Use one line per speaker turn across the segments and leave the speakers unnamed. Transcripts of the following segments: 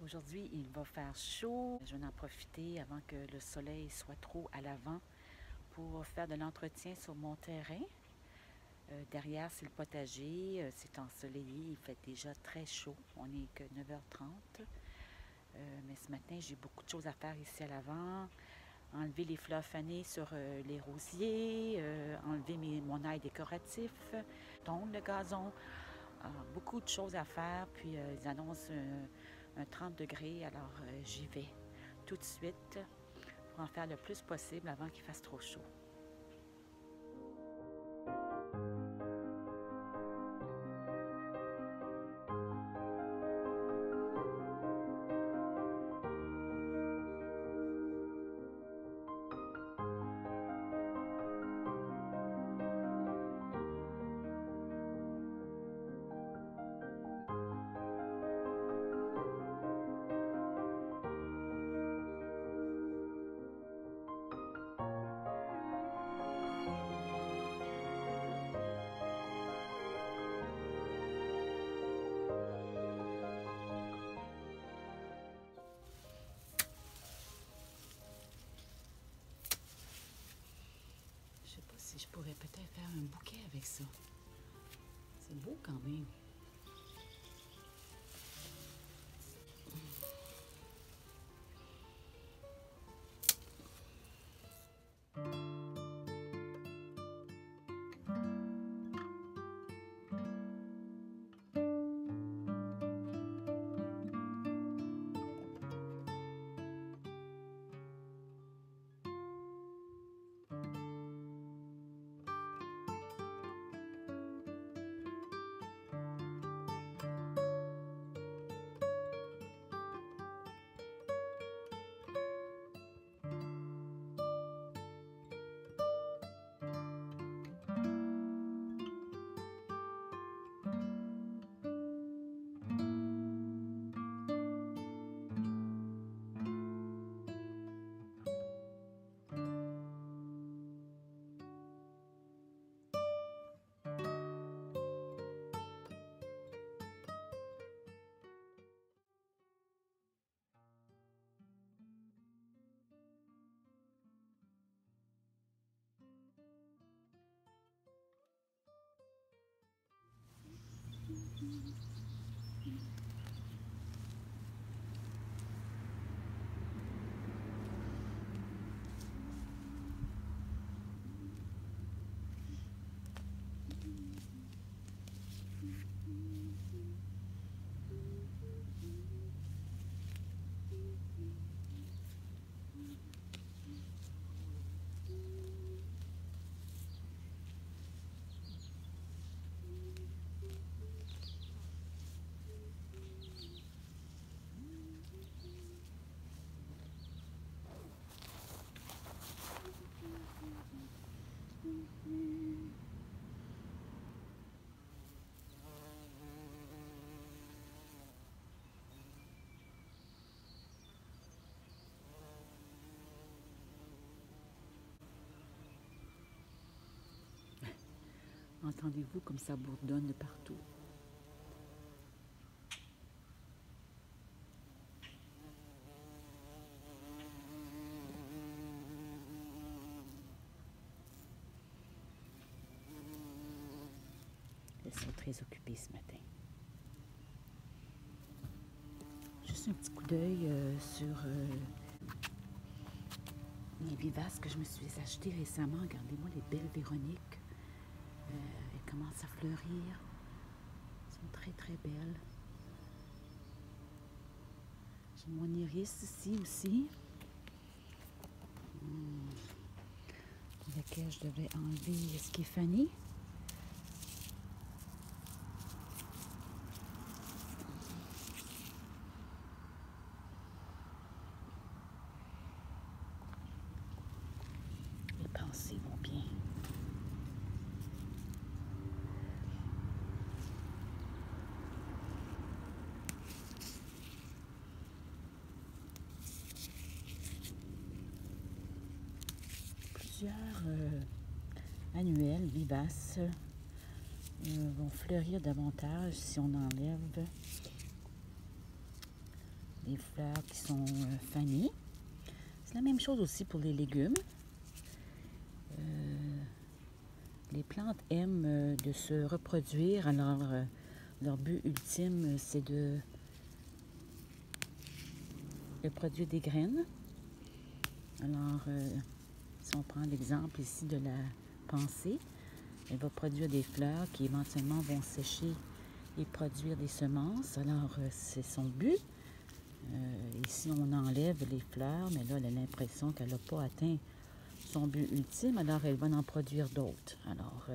Aujourd'hui, il va faire chaud. Je vais en profiter avant que le soleil soit trop à l'avant pour faire de l'entretien sur mon terrain. Derrière, c'est le potager. C'est ensoleillé. Il fait déjà très chaud. On n'est que 9h30. Mais ce matin, j'ai beaucoup de choses à faire ici à l'avant. Enlever les fleurs fanées sur les rosiers, enlever mon ail décoratif, tondre le gazon. Beaucoup de choses à faire, puis ils annoncent un 30 degrés, alors j'y vais tout de suite pour en faire le plus possible avant qu'il fasse trop chaud. Je sais pas si je pourrais peut-être faire un bouquet avec ça. C'est beau quand même. Entendez-vous comme ça bourdonne de partout? Ils sont très occupés ce matin. Juste un petit coup d'œil sur les vivaces que je me suis achetées récemment. Regardez-moi les belles Véroniques. Elles commencent à fleurir. Elles sont très très belles. J'ai mon iris ici aussi. Lequel je devrais enlever ce qui est fané. Les pensées vont bien. Plusieurs annuelles vivaces vont fleurir davantage si on enlève des fleurs qui sont fanées. C'est la même chose aussi pour les légumes. Les plantes aiment de se reproduire, alors leur but ultime, c'est de produire des graines. Alors, si on prend l'exemple ici de la pensée, elle va produire des fleurs qui éventuellement vont sécher et produire des semences. Alors, c'est son but. Ici, on enlève les fleurs, mais là, elle a l'impression qu'elle n'a pas atteint son but ultime, alors elle va en produire d'autres. Alors,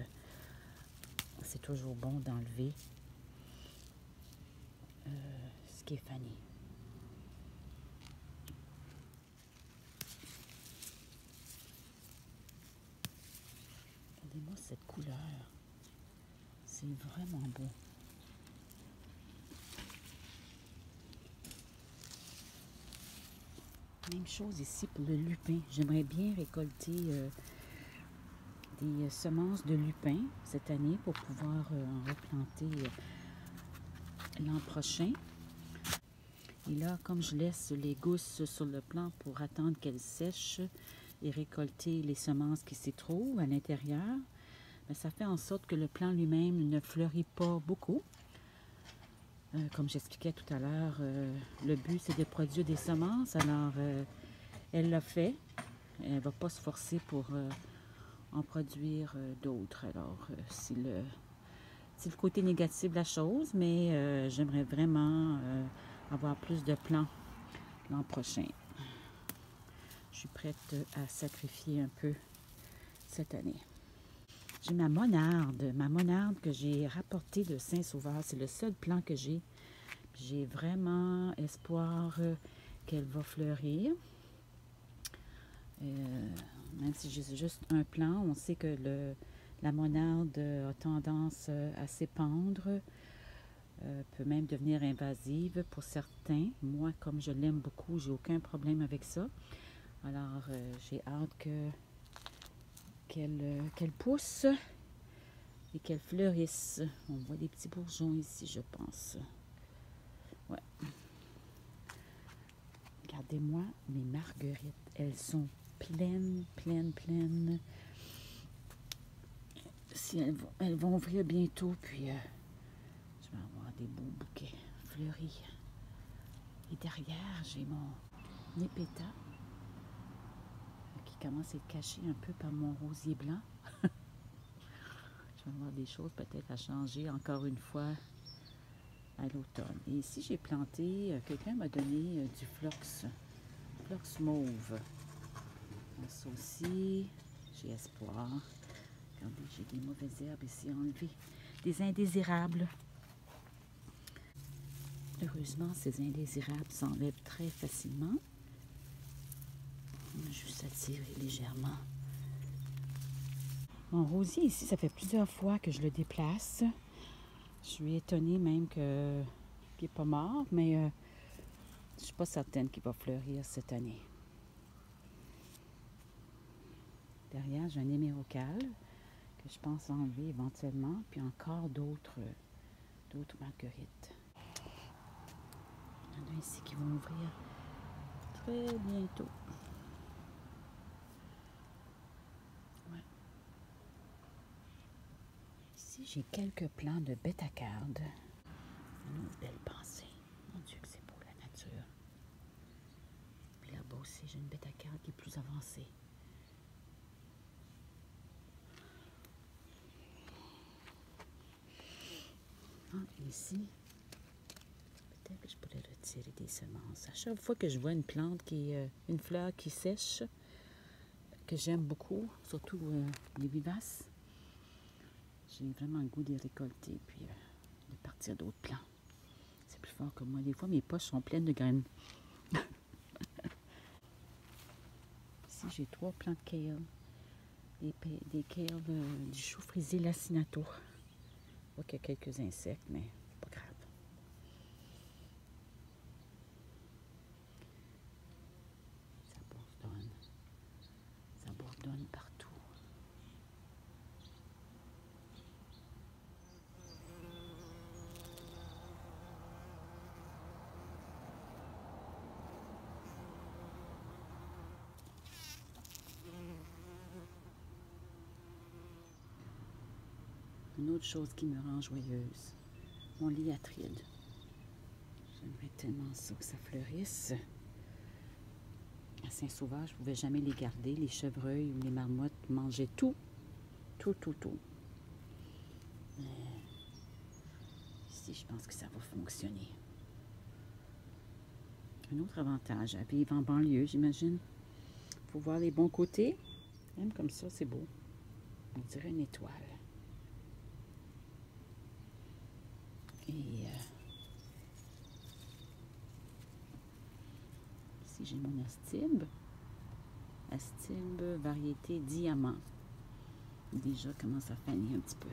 c'est toujours bon d'enlever ce qui est fané. Regardez-moi cette couleur. C'est vraiment beau. Même chose ici pour le lupin. J'aimerais bien récolter des semences de lupin cette année pour pouvoir en replanter l'an prochain. Et là, comme je laisse les gousses sur le plant pour attendre qu'elles sèchent et récolter les semences qui s'y trouvent à l'intérieur, bien, ça fait en sorte que le plant lui-même ne fleurit pas beaucoup. Comme j'expliquais tout à l'heure, le but c'est de produire des semences. Alors, elle l'a fait. Elle ne va pas se forcer pour en produire d'autres. Alors, c'est le côté négatif de la chose, mais j'aimerais vraiment avoir plus de plants l'an prochain. Je suis prête à sacrifier un peu cette année. J'ai ma monarde que j'ai rapportée de Saint-Sauveur. C'est le seul plant que j'ai. J'ai vraiment espoir qu'elle va fleurir. Même si j'ai juste un plant, on sait que la monarde a tendance à s'épandre, peut même devenir invasive pour certains. Moi, comme je l'aime beaucoup, j'ai aucun problème avec ça. Alors, j'ai hâte qu'elle pousse et qu'elle fleurisse. On voit des petits bourgeons ici, je pense. Ouais. Regardez-moi mes marguerites. Elles sont pleines. Si elles vont ouvrir bientôt, puis je vais avoir des beaux bouquets fleuris. Et derrière, j'ai mon népéta qui commence à être caché un peu par mon rosier blanc. Je vais avoir des choses peut-être à changer encore une fois à l'automne. Et ici, j'ai planté, quelqu'un m'a donné du phlox mauve. Ça aussi, j'ai espoir. Regardez, j'ai des mauvaises herbes ici à enlever. Des indésirables. Heureusement, ces indésirables s'enlèvent très facilement. On a juste à tirer légèrement. Mon rosier ici, ça fait plusieurs fois que je le déplace. Je suis étonnée même qu'il n'est pas mort, mais je ne suis pas certaine qu'il va fleurir cette année. Derrière, j'ai un hémérocalme que je pense enlever éventuellement, puis encore d'autres marguerites. Il y en a ici qui vont ouvrir très bientôt. Ouais. Ici, j'ai quelques plants de bétacarde. Une belle pensée. Mon Dieu, que c'est beau la nature. Puis là-bas aussi, j'ai une bétacarde qui est plus avancée. Ici, peut-être que je pourrais retirer des semences. À chaque fois que je vois une plante une fleur qui sèche, que j'aime beaucoup, surtout les vivaces, j'ai vraiment le goût de les récolter puis de partir d'autres plants. C'est plus fort que moi. Des fois, mes poches sont pleines de graines. Ici, j'ai 3 plants de kale. Des kale, du chou frisé lacinato. Je vois qu'il y a quelques insectes, mais pas grave. Ça bourdonne partout. Une autre chose qui me rend joyeuse, mon liatride. J'aimerais tellement ça que ça fleurisse. À Saint-Sauveur, je ne pouvais jamais les garder. Les chevreuils ou les marmottes mangeaient tout. Tout. Ici, je pense que ça va fonctionner. Un autre avantage à vivre en banlieue, j'imagine. Il faut voir les bons côtés. Même comme ça, c'est beau. On dirait une étoile. Et ici, j'ai mon astylbe. Astylbe variété diamant. Déjà, commence à faner un petit peu.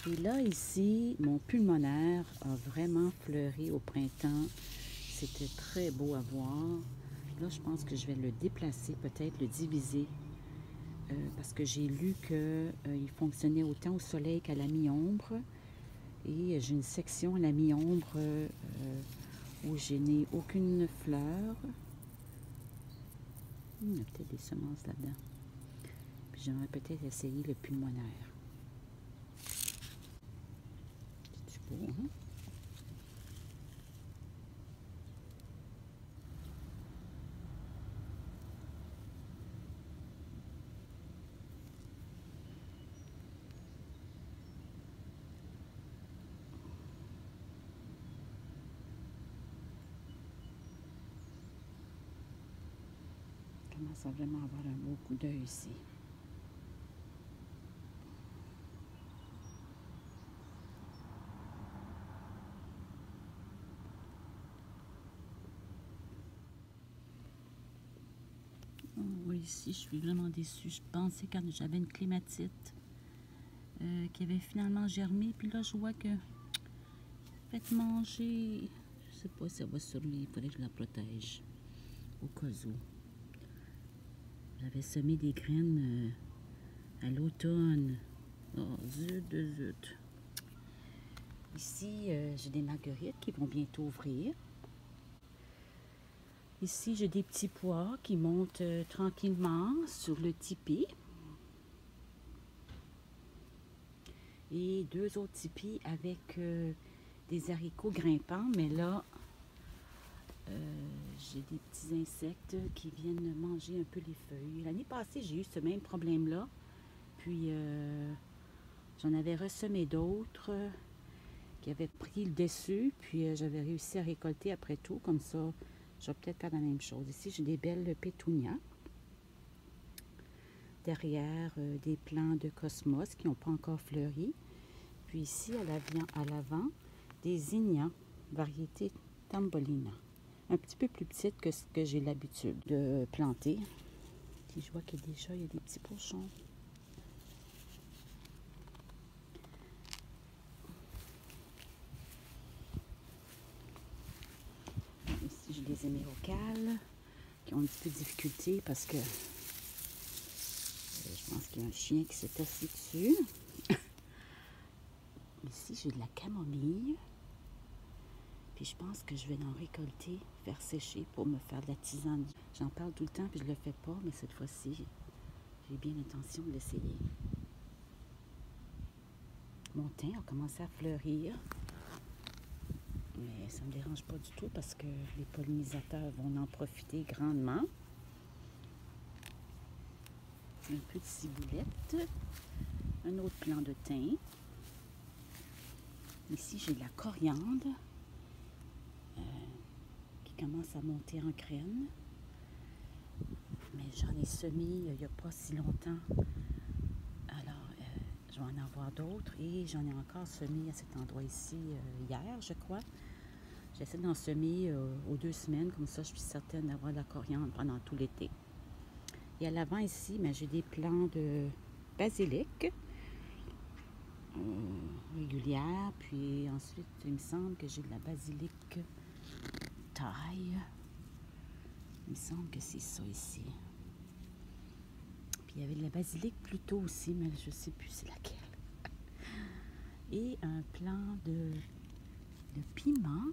Et là, ici, mon pulmonaire a vraiment fleuri au printemps. C'était très beau à voir. Là, je pense que je vais le déplacer, peut-être le diviser. Parce que j'ai lu qu'il fonctionnait autant au soleil qu'à la mi-ombre. Et j'ai une section à la mi-ombre où je n'ai aucune fleur. Il y a peut-être des semences là-dedans. Puis j'aimerais peut-être essayer le pulmonaire. C'est beau, hein? Je commence à vraiment avoir un beau coup d'œil ici. Oh, oui, ici, je suis vraiment déçue. Je pensais quand j'avais une clématite qui avait finalement germé. Puis là, je vois que fait manger. Je sais pas si ça va survivre. Il faudrait que je la protège au cas où. J'avais semé des graines à l'automne. Oh, zut. Ici, j'ai des marguerites qui vont bientôt ouvrir. Ici, j'ai des petits pois qui montent tranquillement sur le tipi. Et 2 autres tipis avec des haricots grimpants. Mais là, j'ai des petits insectes qui viennent manger un peu les feuilles. L'année passée, j'ai eu ce même problème-là. Puis, j'en avais ressemé d'autres qui avaient pris le dessus. Puis, j'avais réussi à récolter après tout. Comme ça, je vais peut-être faire la même chose. Ici, j'ai des belles pétunias. Derrière, des plants de cosmos qui n'ont pas encore fleuri. Puis ici, à l'avant, des zinnias, variété Tambolina. Un petit peu plus petite que ce que j'ai l'habitude de planter. Puis je vois qu'il y a des petits pochons. Ici, j'ai des émérocales qui ont un petit peu de difficulté parce que je pense qu'il y a un chien qui s'est assis dessus. Ici, j'ai de la camomille. Puis je pense que je vais en récolter, faire sécher pour me faire de la tisane. J'en parle tout le temps, puis je le fais pas, mais cette fois-ci, j'ai bien l'intention de l'essayer. Mon thym a commencé à fleurir. Mais ça ne me dérange pas du tout parce que les pollinisateurs vont en profiter grandement. Un peu de ciboulette. Un autre plant de thym. Ici, j'ai de la coriandre qui commence à monter en graines. Mais j'en ai semé il n'y a pas si longtemps. Alors, je vais en avoir d'autres. Et j'en ai encore semé à cet endroit ici hier, je crois. J'essaie d'en semer aux 2 semaines. Comme ça, je suis certaine d'avoir de la coriandre pendant tout l'été. Et à l'avant ici, j'ai des plants de basilic régulière. Puis ensuite, il me semble que j'ai de la basilic taille. Il me semble que c'est ça ici. Puis il y avait de la basilic plus tôt aussi, mais je ne sais plus c'est laquelle. Et un plant de piment.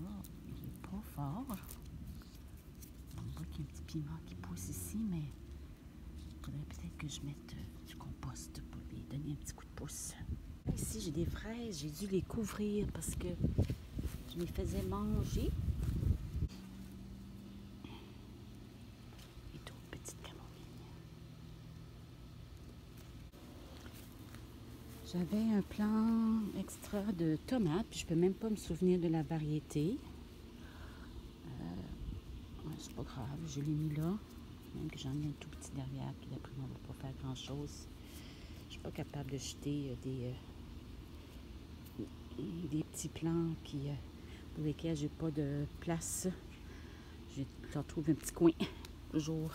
Là, il n'est pas fort. On va qu'il y a un petit piment qui pousse ici, mais il faudrait peut-être que je mette du compost pour lui donner un petit coup de pouce. Ici, j'ai des fraises, j'ai dû les couvrir parce que je les faisais manger. Et d'autres petites camomilles. J'avais un plan extra de tomates, puis je peux même pas me souvenir de la variété. Ouais, c'est pas grave, je l'ai mis là. Même que j'en ai un tout petit derrière qui d'après moi va pas faire grand chose. Je suis pas capable de jeter des petits plants pour lesquels j'ai pas de place. Je leur trouve un petit coin, toujours.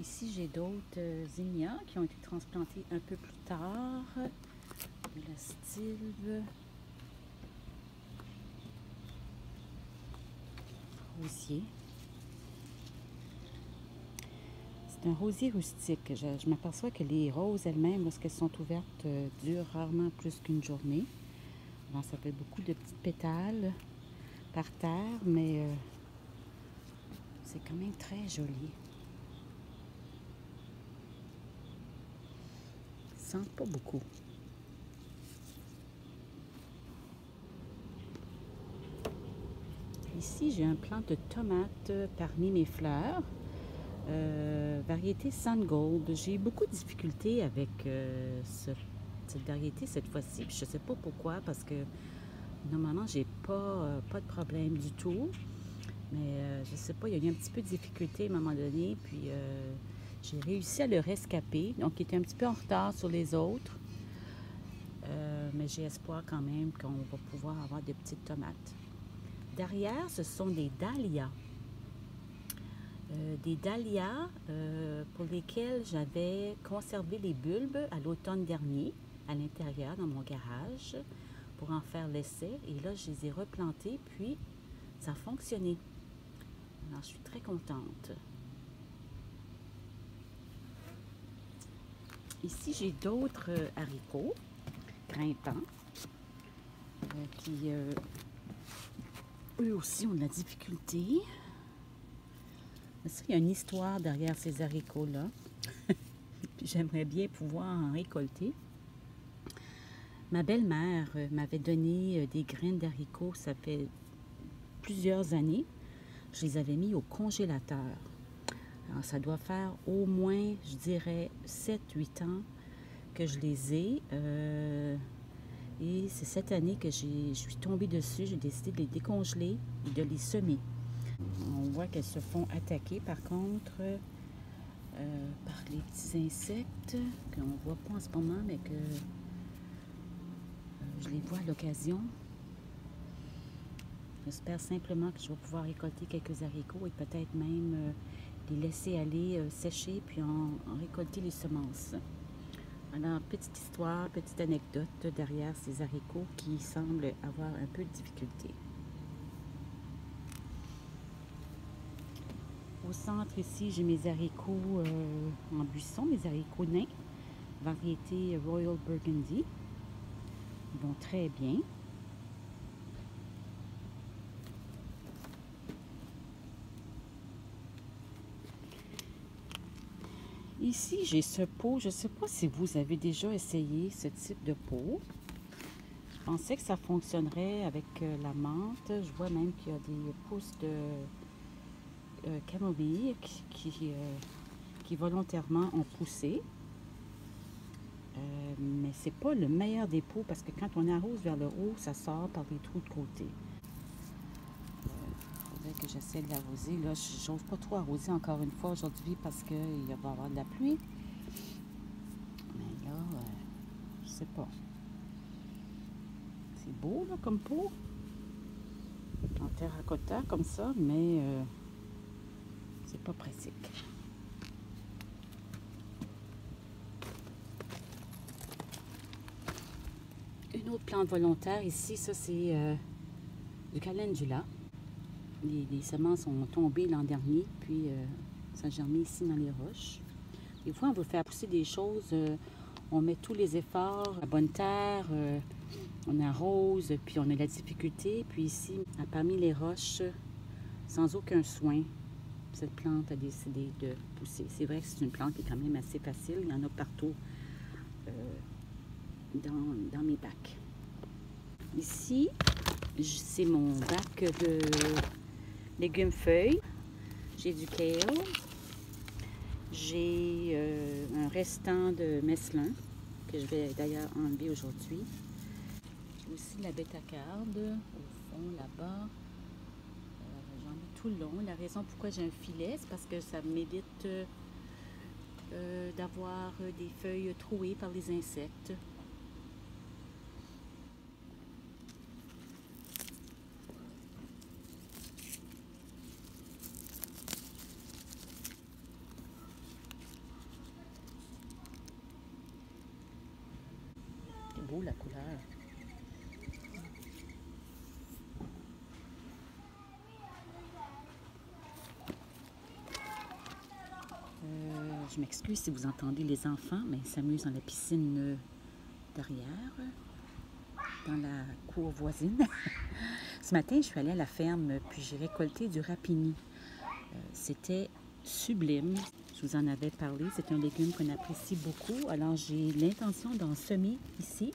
Ici, j'ai d'autres zinnias qui ont été transplantés un peu plus tard. De la stylve. Rosier. C'est un rosier rustique. Je m'aperçois que les roses elles-mêmes, lorsqu'elles sont ouvertes, durent rarement plus qu'une journée. Alors, ça fait beaucoup de petites pétales par terre, mais c'est quand même très joli. Ça sent pas beaucoup. Ici, j'ai un plant de tomates parmi mes fleurs. Variété Sun Gold. J'ai eu beaucoup de difficultés avec cette variété cette fois-ci. Je ne sais pas pourquoi, parce que normalement, j'ai pas de problème du tout. Mais je ne sais pas, il y a eu un petit peu de difficulté à un moment donné. Puis j'ai réussi à le rescaper. Donc, il était un petit peu en retard sur les autres. Mais j'ai espoir quand même qu'on va pouvoir avoir de petites tomates. Derrière, ce sont des dahlias. Des dahlias pour lesquels j'avais conservé les bulbes à l'automne dernier à l'intérieur dans mon garage pour en faire l'essai. Et là, je les ai replantés, puis ça a fonctionné. Alors, je suis très contente. Ici, j'ai d'autres haricots grimpants qui, eux aussi, ont de la difficulté. Mais ça, il y a une histoire derrière ces haricots-là. Puis j'aimerais bien pouvoir en récolter. Ma belle-mère m'avait donné des graines d'haricots, ça fait plusieurs années. Je les avais mis au congélateur. Alors, ça doit faire au moins, je dirais, 7-8 ans que je les ai. Et c'est cette année que je suis tombée dessus. J'ai décidé de les décongeler et de les semer. On voit qu'elles se font attaquer, par contre, par les petits insectes qu'on ne voit pas en ce moment, mais que je les vois à l'occasion. J'espère simplement que je vais pouvoir récolter quelques haricots et peut-être même les laisser aller sécher puis en récolter les semences. Alors, petite histoire, petite anecdote derrière ces haricots qui semblent avoir un peu de difficulté. Au centre ici, j'ai mes haricots en buisson, mes haricots nains, variété Royal Burgundy. Ils vont très bien. Ici, j'ai ce pot. Je ne sais pas si vous avez déjà essayé ce type de pot. Je pensais que ça fonctionnerait avec la menthe. Je vois même qu'il y a des pousses de camomille qui volontairement ont poussé. Mais c'est pas le meilleur des pots parce que quand on arrose vers le haut, ça sort par les trous de côté. Que j'essaie de l'arroser. Là, je n'ose pas trop arroser encore une fois aujourd'hui parce qu'il va y avoir de la pluie. Mais là, je sais pas. C'est beau, là, comme pot. En terracotta, comme ça, mais c'est pas pratique. Une autre plante volontaire ici, ça, c'est du calendula. Les semences ont tombé l'an dernier, puis ça a germé ici dans les roches. Des fois, on veut faire pousser des choses, on met tous les efforts, la bonne terre, on arrose, puis on a de la difficulté. Puis ici, parmi les roches, sans aucun soin, cette plante a décidé de pousser. C'est vrai que c'est une plante qui est quand même assez facile. Il y en a partout dans mes bacs. Ici, c'est mon bac de légumes feuilles. J'ai du kale. J'ai un restant de mesclun que je vais d'ailleurs enlever aujourd'hui. J'ai aussi la bêta-carde au fond là-bas. J'en ai tout le long. La raison pourquoi j'ai un filet, c'est parce que ça m'évite d'avoir des feuilles trouées par les insectes. C'est beau la couleur. Je m'excuse si vous entendez les enfants, mais ils s'amusent dans la piscine derrière, dans la cour voisine. Ce matin, je suis allée à la ferme, puis j'ai récolté du rapini. C'était sublime. Je vous en avais parlé. C'est un légume qu'on apprécie beaucoup. Alors, j'ai l'intention d'en semer ici,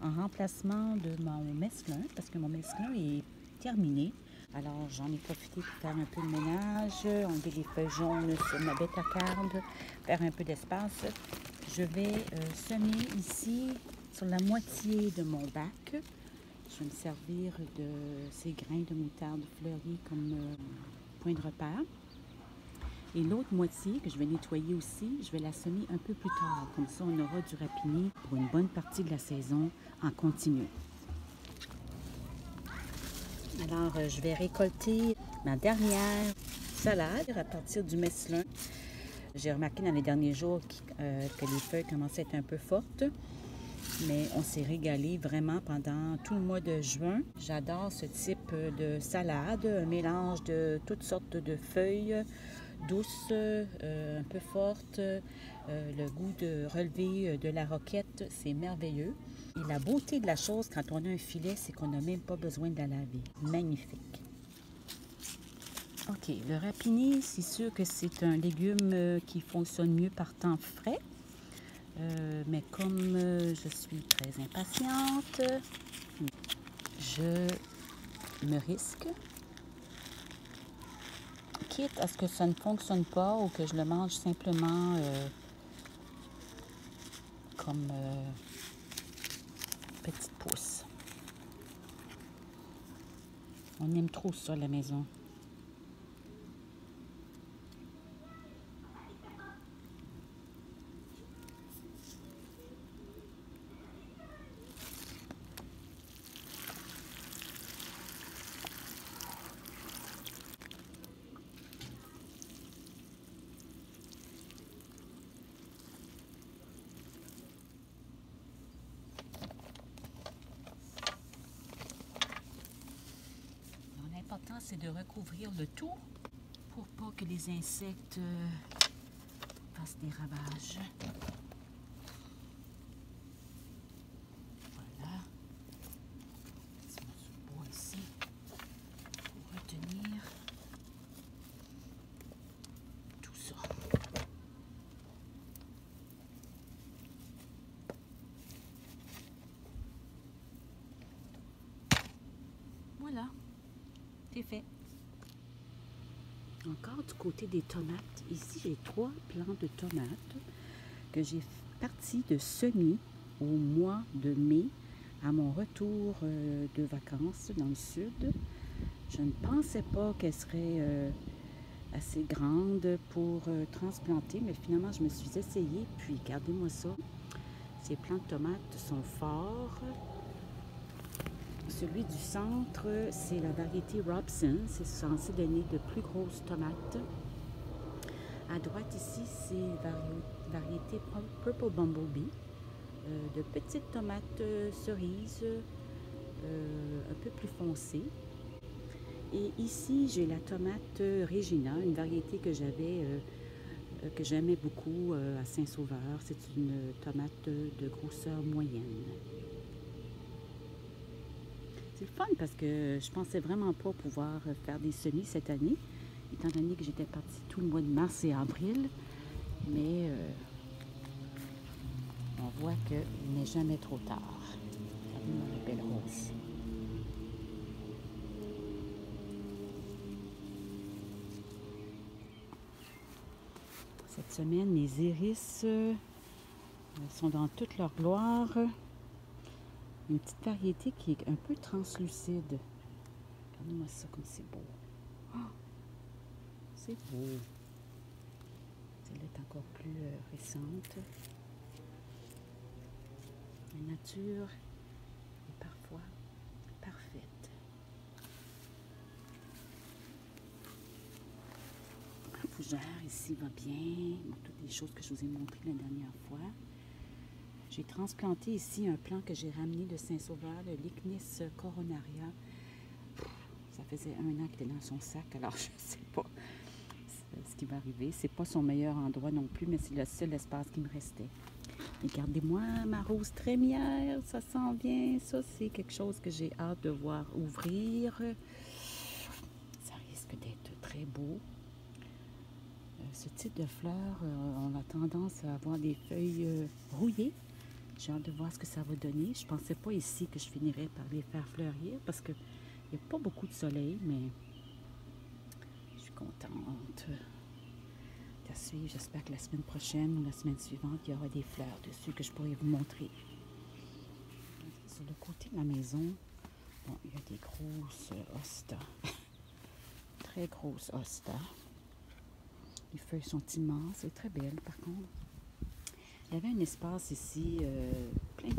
en remplacement de mon mesclun, parce que mon mesclun est terminé. Alors, j'en ai profité pour faire un peu de ménage, enlever les feuilles jaunes sur ma bêta-carde, faire un peu d'espace. Je vais semer ici sur la moitié de mon bac. Je vais me servir de ces grains de moutarde fleuris comme point de repère. Et l'autre moitié, que je vais nettoyer aussi, je vais la semer un peu plus tard. Comme ça, on aura du rapini pour une bonne partie de la saison en continu. Alors, je vais récolter ma dernière salade à partir du mesclun. J'ai remarqué dans les derniers jours que les feuilles commençaient à être un peu fortes, mais on s'est régalé vraiment pendant tout le mois de juin. J'adore ce type de salade, un mélange de toutes sortes de feuilles douces, un peu fortes, le goût de relevé de la roquette, c'est merveilleux. Et la beauté de la chose quand on a un filet, c'est qu'on n'a même pas besoin de la laver. Magnifique. OK, le rapini, c'est sûr que c'est un légume qui fonctionne mieux par temps frais. Mais comme je suis très impatiente, je me risque. Quitte à ce que ça ne fonctionne pas ou que je le mange simplement comme petite pousse. On aime trop ça à la maison. L'important, c'est de recouvrir le tout pour pas que les insectes fassent des ravages. Voilà. C'est mon bois ici pour retenir tout ça. Voilà. C'est fait. Encore du côté des tomates, ici j'ai 3 plants de tomates que j'ai partis de semis au mois de mai à mon retour de vacances dans le sud. Je ne pensais pas qu'elles seraient assez grandes pour transplanter, mais finalement je me suis essayée, puis regardez-moi ça. Ces plants de tomates sont forts. Celui du centre, c'est la variété Robson. C'est censé donner de plus grosses tomates. À droite ici, c'est variété Purple Bumblebee. De petites tomates cerises, un peu plus foncées. Et ici, j'ai la tomate Regina, une variété que j'aimais beaucoup à Saint-Sauveur. C'est une tomate de grosseur moyenne. C'est fun parce que je pensais vraiment pas pouvoir faire des semis cette année, étant donné que j'étais partie tout le mois de mars et avril. Mais on voit qu'il n'est jamais trop tard. Regardez-moi la belle rose. Cette semaine, les iris sont dans toute leur gloire. Une petite variété qui est un peu translucide. Regardez-moi ça comme c'est beau. Oh, c'est beau. Celle-là est encore plus récente. La nature est parfois parfaite. La fougère ici va bien. Toutes les choses que je vous ai montrées la dernière fois. J'ai transplanté ici un plant que j'ai ramené de Saint-Sauveur, le Lychnis coronaria. Ça faisait 1 an qu'il était dans son sac, alors je ne sais pas ce qui va arriver. C'est pas son meilleur endroit non plus, mais c'est le seul espace qui me restait. Regardez-moi ma rose trémière, ça s'en vient. Ça, c'est quelque chose que j'ai hâte de voir ouvrir. Ça risque d'être très beau. Ce type de fleurs, on a tendance à avoir des feuilles rouillées. J'ai hâte de voir ce que ça va donner. Je ne pensais pas ici que je finirais par les faire fleurir parce qu'il n'y a pas beaucoup de soleil, mais je suis contente de suivre. J'espère que la semaine prochaine ou la semaine suivante, il y aura des fleurs dessus que je pourrai vous montrer. Sur le côté de la maison, bon, il y a des grosses hostas. Très grosses hostas. Les feuilles sont immenses, c'est très belle par contre. Il y avait un espace ici, plein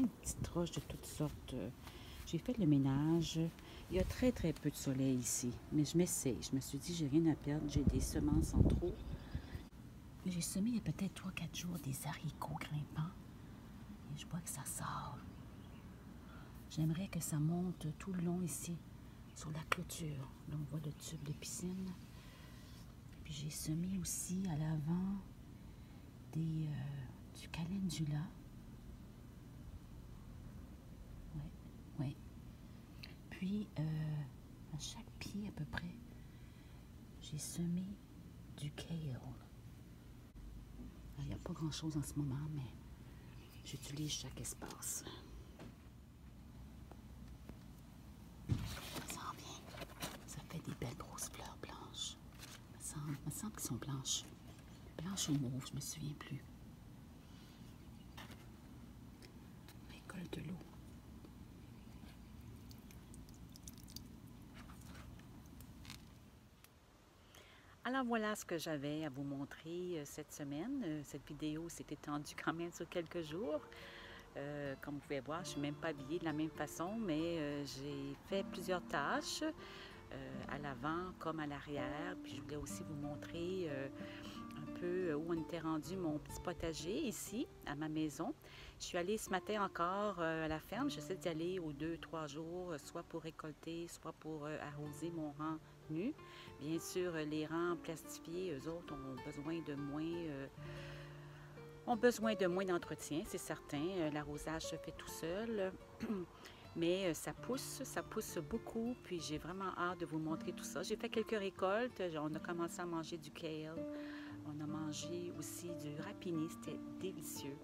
de petites roches de toutes sortes. J'ai fait le ménage. Il y a très très peu de soleil ici, mais je m'essaye. Je me suis dit, j'ai rien à perdre, j'ai des semences en trop. J'ai semé il y a peut-être 3-4 jours des haricots grimpants. Et je vois que ça sort. J'aimerais que ça monte tout le long ici, sur la clôture. Là, on voit le tube de piscine. Puis j'ai semé aussi à l'avant du calendula. Oui. Puis, à chaque pied à peu près, j'ai semé du kale. Il n'y a pas grand-chose en ce moment, mais j'utilise chaque espace. Ça sent bien. Ça fait des belles grosses fleurs blanches. Il me semble qu'elles sont blanches. Blanches ou mauves, je me souviens plus. Récolte de l'eau. Alors voilà ce que j'avais à vous montrer cette semaine. Cette vidéo s'est étendue quand même sur quelques jours. Comme vous pouvez voir, je ne suis même pas habillée de la même façon, mais j'ai fait plusieurs tâches à l'avant comme à l'arrière. Puis je voulais aussi vous montrer un peu où on était rendu mon petit potager ici, à ma maison. Je suis allée ce matin encore à la ferme. J'essaie d'y aller aux 2-3 jours, soit pour récolter, soit pour arroser mon rang nu. Bien sûr, les rangs plastifiés, eux autres, ont besoin de moins d'entretien, c'est certain. L'arrosage se fait tout seul. Mais ça pousse beaucoup, puis j'ai vraiment hâte de vous montrer tout ça. J'ai fait quelques récoltes, on a commencé à manger du kale, on a mangé aussi du rapini, c'était délicieux.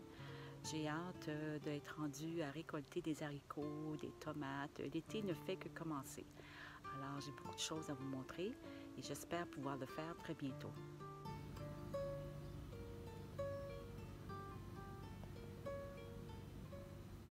J'ai hâte d'être rendue à récolter des haricots, des tomates. L'été ne fait que commencer. Alors j'ai beaucoup de choses à vous montrer et j'espère pouvoir le faire très bientôt.